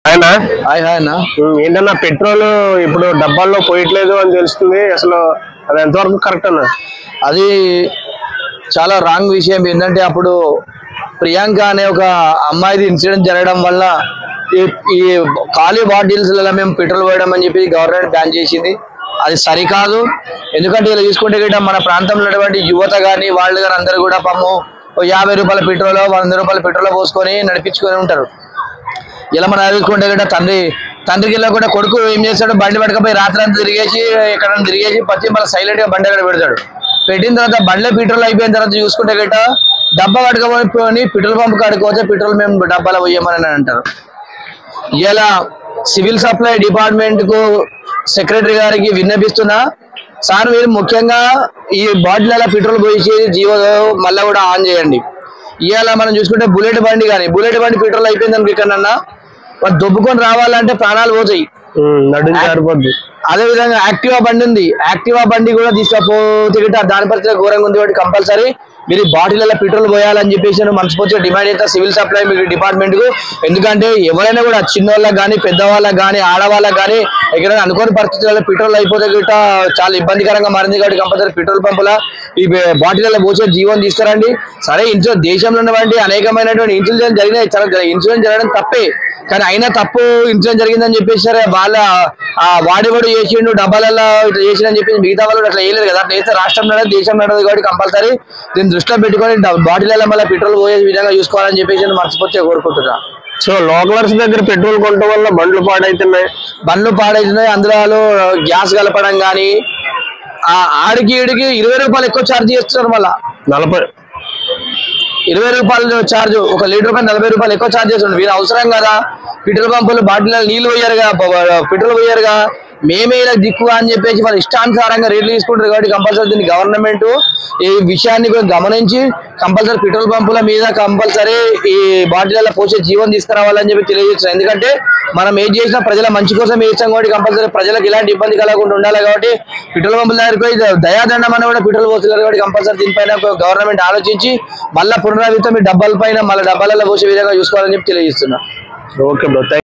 ఆయన hi hi అన్న. ఏంటన్నా పెట్రోల్ ఇప్పుడు డబ్బాల్లో పోయట్లేదు అని తెలుస్తుంది. అసలు అది ఎంతవరకు కరెక్ట్ అన్న? అది చాలా రాంగ్ విషయం. ఏంటంటే అప్పుడు ప్రియాంక అనే ఒక అమ్మాయిది ఇన్సిడెంట్ జరగడం వల్ల ఈ ఖాళీ బాటిల్స్లలో మేము పెట్రోల్ పోయడం అని చెప్పి గవర్నమెంట్ బ్యాన్ చేసింది. అది సరికాదు. ఎందుకంటే ఇలా చూసుకుంటే గిట్ట మన ప్రాంతంలో ఉన్నటువంటి యువత కానీ వాళ్ళు కానీ అందరూ కూడా పాము 50 రూపాయల పెట్రోల్ 100 రూపాయల పెట్రోల్ పోసుకొని నడిపించుకొని ఉంటారు. ఇలా మనం చూసుకుంటే గిట్ట తండ్రికి ఇలా కూడా కొడుకు ఏం చేస్తాడు, బండి పట్టుకపోయి రాత్రి అంతా తిరిగేసి ఎక్కడైనా తిరిగేసి పచ్చి మళ్ళీ సైలెంట్ గా బండి అక్కడ పెడతాడు. పెట్టిన తర్వాత బండ్లో పెట్రోల్ అయిపోయిన తర్వాత చూసుకుంటే గిట్ట డబ్బా కట్టుకపోయి పెట్రోల్ పంప్ కడుకోతే పెట్రోల్ మేము డబ్బాలో పోయమని అంటారు. ఇలా సివిల్ సప్లై డిపార్ట్మెంట్ కు సెక్రటరీ గారికి విన్నపిస్తున్నా, సార్ మీరు ముఖ్యంగా ఈ బాటిల్ పెట్రోల్ పోసి జీవో మళ్ళీ కూడా ఆన్ చేయండి. ఇవాళ మనం చూసుకుంటే బుల్లెట్ బండి పెట్రోల్ అయిపోయింది అనుకన్నా వాళ్ళు దొబ్బుకొని రావాలంటే ప్రాణాలు పోతాయి. అదే విధంగా యాక్టివా బండి ఉంది, యాక్టివా బండి కూడా తీసుకపోతే దాని పరిస్థితి ఘోరంగా ఉంది. కాబట్టి కంపల్సరీ మీరు బాటిల్లో పెట్రోల్ పోయాలని చెప్పేసి మనస్ఫూర్తిగా డిమాండ్ చేస్తా సివిల్ సప్లై డిపార్ట్మెంట్ కు. ఎందుకంటే ఎవరైనా కూడా చిన్నోళ్ళకి కానీ పెద్దవాళ్ళకి కానీ ఆడవాళ్ళకి కానీ ఎక్కడైనా అనుకోని పరిస్థితుల్లో పెట్రోల్ అయిపోతే గిట్ట చాలా ఇబ్బందికరంగా మారింది. కాబట్టి కంపల్సరీ పెట్రోల్ పంపుల ఈ బాటిల్లో పోసే జీవనం తీసుకురండి. సరే దేశంలో ఉన్నటువంటి అనేకమైనటువంటి ఇన్సిడెంట్ జరిగినాయి, ఇన్సిడెంట్ జరగడం తప్పే, కానీ అయినా తప్పు ఇన్సిడెంట్ జరిగిందని చెప్పేసి వాళ్ళ వాడేవాడు చేసిండు డబ్బాలలో ఇట్లా చేసిందని చెప్పేసి మిగతా వాళ్ళు అట్లా వేయలేదు కదా. అట్లా వేస్తే రాష్ట్రం నడదు దేశం నడదు. కాబట్టి కంపల్సరీ దీన్ని దృష్టిలో పెట్టుకొని బాటిల్లో మళ్ళీ పెట్రోల్ పోయే విధంగా చూసుకోవాలని చెప్పేసి మనస్ఫూర్తిగా కోరుకుంటున్నా. సో లోకలర్స్ దగ్గర పెట్రోల్ కొనడం వల్ల బండ్లు పాడైతున్నాయి. అందులో గ్యాస్ కలపడం కానీ ఆడికి 20 రూపాయలు ఎక్కువ ఛార్జ్ చేస్తున్నారు. మళ్ళా 20 రూపాయలు ఛార్జ్, 1 లీటర్ పైన 40 రూపాయలు ఎక్కువ ఛార్జ్ చేస్తున్నారు. వీరు అవసరం కదా, పెట్రోల్ పంపులు బాటిల్ నీళ్లు పోయారుగా, పెట్రోల్ పోయారుగా, మేమే ఇలా దిక్కు అని చెప్పేసి వాళ్ళు ఇష్టానుసారంగా రేట్లు తీసుకుంటారు. కాబట్టి కంపల్సరీ దీన్ని గవర్నమెంట్ ఈ విషయాన్ని గమనించి కంపల్సరీ పెట్రోల్ పంపుల మీద కంపల్సరీ ఈ బాటిల్లో పోసే జీవనం తీసుకురావాలని చెప్పి తెలియజేస్తున్నాం. ఎందుకంటే మనం ఏం చేసినా ప్రజల మంచి కోసం వేస్తాం. కాబట్టి కంపల్సరీ ప్రజలకు ఎలాంటి ఇబ్బంది కలగకుండా ఉండాలి. కాబట్టి పెట్రోల్ పంపుల దగ్గరికి దయాదండం అని కూడా పెట్రోల్ పోస్తున్నారు. కాబట్టి కంపల్సరీ దీనిపైన గవర్నమెంట్ ఆలోచించి మళ్ళీ పునరావృతం ఈ డబ్బాల పైన మళ్ళీ డబ్బాలలో పోసే విధంగా చూసుకోవాలని చెప్పి తెలియజేస్తున్నాం. Okay bro.